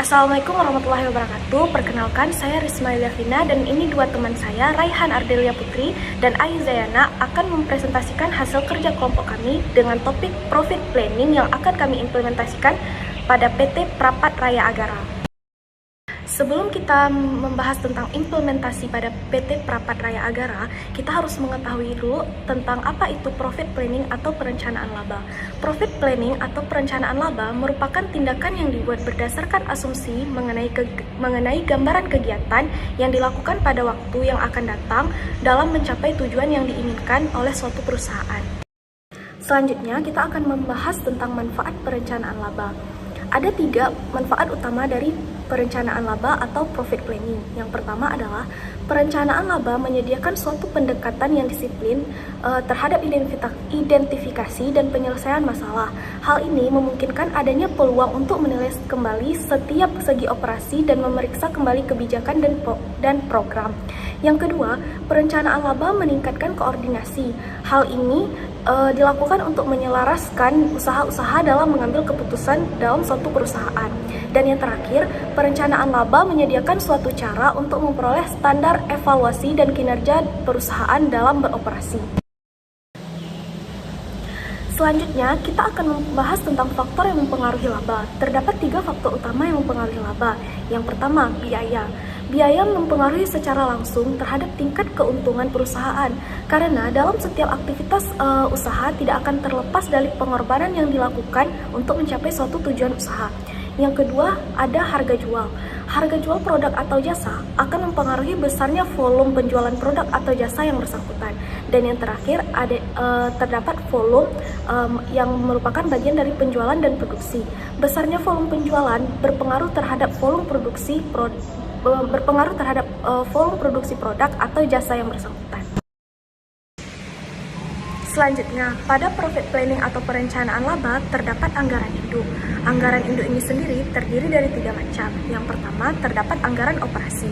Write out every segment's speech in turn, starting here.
Assalamualaikum warahmatullahi wabarakatuh. Perkenalkan, saya Risma Yudhavina dan ini dua teman saya, Raihan Ardelia Putri dan Ayu Zayana, akan mempresentasikan hasil kerja kelompok kami dengan topik Profit Planning yang akan kami implementasikan pada PT Prapat Raya Agara. Sebelum kita membahas tentang implementasi pada PT Prapat Raya Agara, kita harus mengetahui dulu tentang apa itu profit planning atau perencanaan laba. Profit planning atau perencanaan laba merupakan tindakan yang dibuat berdasarkan asumsi mengenai gambaran kegiatan yang dilakukan pada waktu yang akan datang dalam mencapai tujuan yang diinginkan oleh suatu perusahaan. Selanjutnya, kita akan membahas tentang manfaat perencanaan laba. Ada 3 manfaat utama dari perencanaan laba atau profit planning. Yang pertama adalah perencanaan laba menyediakan suatu pendekatan yang disiplin terhadap identifikasi dan penyelesaian masalah. Hal ini memungkinkan adanya peluang untuk menilai kembali setiap segi operasi dan memeriksa kembali kebijakan dan program. Yang kedua, perencanaan laba meningkatkan koordinasi. Hal ini dilakukan untuk menyelaraskan usaha-usaha dalam mengambil keputusan dalam suatu perusahaan. Dan yang terakhir, perencanaan laba menyediakan suatu cara untuk memperoleh standar evaluasi dan kinerja perusahaan dalam beroperasi. Selanjutnya, kita akan membahas tentang faktor yang mempengaruhi laba. Terdapat 3 faktor utama yang mempengaruhi laba. Yang pertama, biaya. Biaya mempengaruhi secara langsung terhadap tingkat keuntungan perusahaan, karena dalam setiap aktivitas usaha tidak akan terlepas dari pengorbanan yang dilakukan untuk mencapai suatu tujuan usaha. Yang kedua, ada harga jual. Harga jual produk atau jasa akan mempengaruhi besarnya volume penjualan produk atau jasa yang bersangkutan. Dan yang terakhir, terdapat volume yang merupakan bagian dari penjualan dan produksi. Besarnya volume penjualan berpengaruh terhadap volume produksi produk atau jasa yang bersangkutan. Selanjutnya, pada profit planning atau perencanaan laba terdapat anggaran induk. Anggaran induk ini sendiri terdiri dari 3 macam. Yang pertama, terdapat anggaran operasi.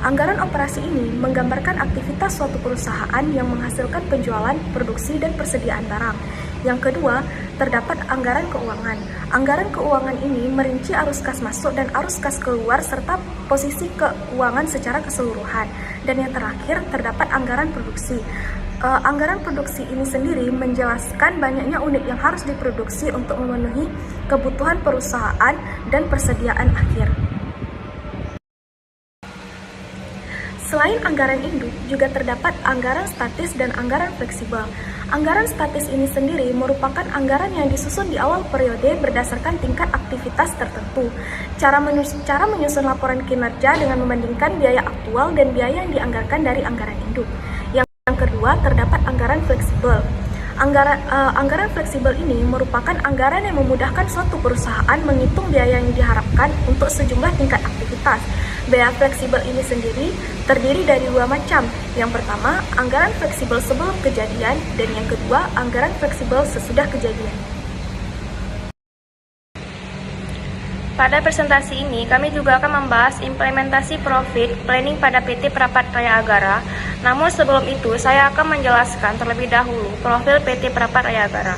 Anggaran operasi ini menggambarkan aktivitas suatu perusahaan yang menghasilkan penjualan, produksi, dan persediaan barang. Yang kedua, terdapat anggaran keuangan. Anggaran keuangan ini merinci arus kas masuk dan arus kas keluar serta posisi keuangan secara keseluruhan. Dan yang terakhir, terdapat anggaran produksi. Anggaran produksi ini sendiri menjelaskan banyaknya unit yang harus diproduksi untuk memenuhi kebutuhan perusahaan dan persediaan akhir. Selain anggaran induk, juga terdapat anggaran statis dan anggaran fleksibel. Anggaran statis ini sendiri merupakan anggaran yang disusun di awal periode berdasarkan tingkat aktivitas tertentu. Cara menyusun laporan kinerja dengan membandingkan biaya aktual dan biaya yang dianggarkan dari anggaran induk. Yang kedua, terdapat anggaran fleksibel. Anggaran fleksibel ini merupakan anggaran yang memudahkan suatu perusahaan menghitung biaya yang diharapkan untuk sejumlah tingkat aktivitas. Biaya fleksibel ini sendiri terdiri dari 2 macam. Yang pertama, anggaran fleksibel sebelum kejadian, dan yang kedua, anggaran fleksibel sesudah kejadian. Pada presentasi ini, kami juga akan membahas implementasi profit planning pada PT Prapat Raya Agara. Namun sebelum itu, saya akan menjelaskan terlebih dahulu profil PT Prapat Raya Agara.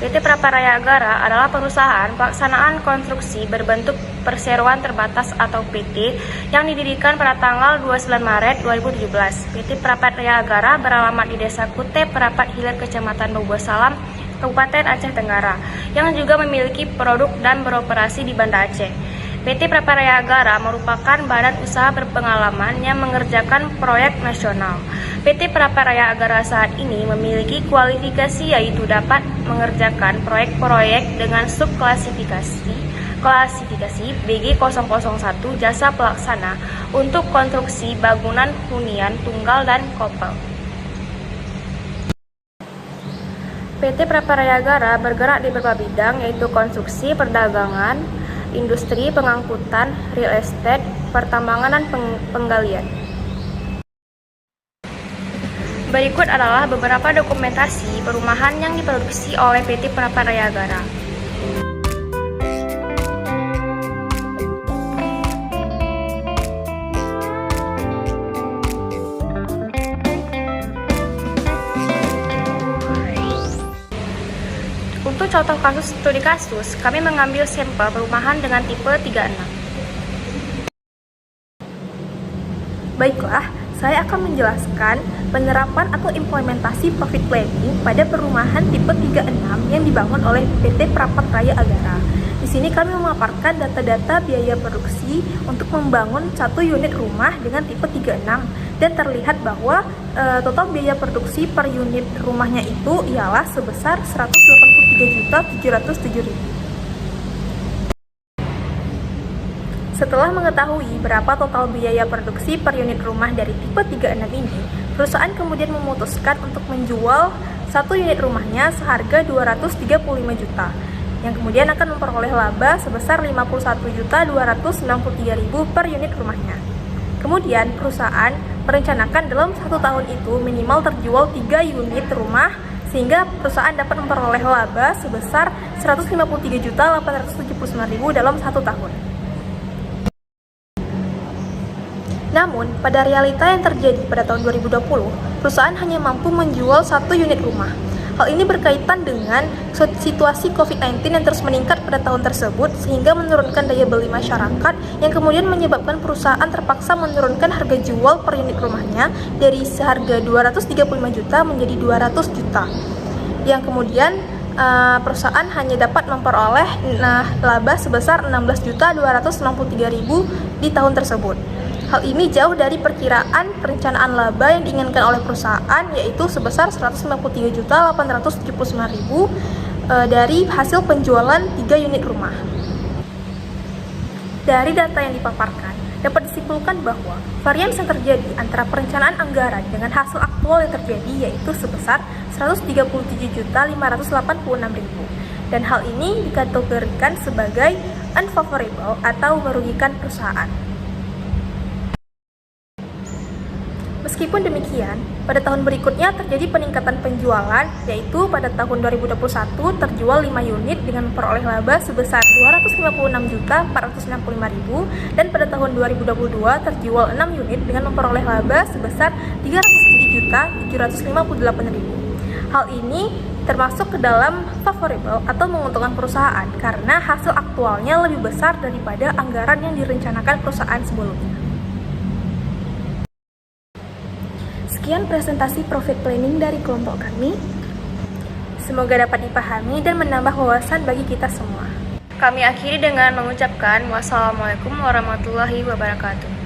PT Prapat Raya Agara adalah perusahaan pelaksanaan konstruksi berbentuk perseroan terbatas atau PT yang didirikan pada tanggal 29 Maret 2017. PT Prapat Raya Agara beralamat di Desa Kute, Prapat Hilir, Kecamatan Bobosalam, Kabupaten Aceh Tenggara, yang juga memiliki produk dan beroperasi di Banda Aceh. PT Prapat Raya Agara merupakan badan usaha berpengalaman yang mengerjakan proyek nasional. PT Prapat Raya Agara saat ini memiliki kualifikasi yaitu dapat mengerjakan proyek-proyek dengan subklasifikasi BG001 jasa pelaksana untuk konstruksi bangunan hunian tunggal dan kopel. PT Prapat Raya Agara bergerak di beberapa bidang yaitu konstruksi, perdagangan, industri, pengangkutan, real estate, pertambangan, dan penggalian. Berikut adalah beberapa dokumentasi perumahan yang diproduksi oleh PT Prapat Raya Agara. Untuk contoh kasus studi kasus, kami mengambil sampel perumahan dengan tipe 36. Baiklah, saya akan menjelaskan penerapan atau implementasi profit planning pada perumahan tipe 36 yang dibangun oleh PT Prapat Raya Agara. Di sini kami memaparkan data-data biaya produksi untuk membangun satu unit rumah dengan tipe 36 dan terlihat bahwa total biaya produksi per unit rumahnya itu ialah sebesar 183.707.000. Setelah mengetahui berapa total biaya produksi per unit rumah dari tipe 36 ini, perusahaan kemudian memutuskan untuk menjual satu unit rumahnya seharga 235 juta, yang kemudian akan memperoleh laba sebesar 51.293.000 per unit rumahnya. Kemudian perusahaan merencanakan dalam 1 tahun itu minimal terjual 3 unit rumah, sehingga perusahaan dapat memperoleh laba sebesar 153.879.000 dalam 1 tahun. Namun, pada realita yang terjadi pada tahun 2020, perusahaan hanya mampu menjual 1 unit rumah. Hal ini berkaitan dengan situasi COVID-19 yang terus meningkat pada tahun tersebut, sehingga menurunkan daya beli masyarakat, yang kemudian menyebabkan perusahaan terpaksa menurunkan harga jual per unit rumahnya dari seharga 235 juta menjadi 200 juta. Yang kemudian perusahaan hanya dapat memperoleh laba sebesar 16.293.000 di tahun tersebut. Hal ini jauh dari perkiraan perencanaan laba yang diinginkan oleh perusahaan, yaitu sebesar 153.879.000 dari hasil penjualan 3 unit rumah. Dari data yang dipaparkan, dapat disimpulkan bahwa varians yang terjadi antara perencanaan anggaran dengan hasil aktual yang terjadi yaitu sebesar 137.586.000, dan hal ini dikategorikan sebagai unfavorable atau merugikan perusahaan. Meskipun demikian, pada tahun berikutnya terjadi peningkatan penjualan, yaitu pada tahun 2021 terjual 5 unit dengan memperoleh laba sebesar 256.465.000, dan pada tahun 2022 terjual 6 unit dengan memperoleh laba sebesar 307.758.000. Hal ini termasuk ke dalam favorable atau menguntungkan perusahaan karena hasil aktualnya lebih besar daripada anggaran yang direncanakan perusahaan sebelumnya. Sekian presentasi profit planning dari kelompok kami. Semoga dapat dipahami dan menambah wawasan bagi kita semua. Kami akhiri dengan mengucapkan wassalamualaikum warahmatullahi wabarakatuh.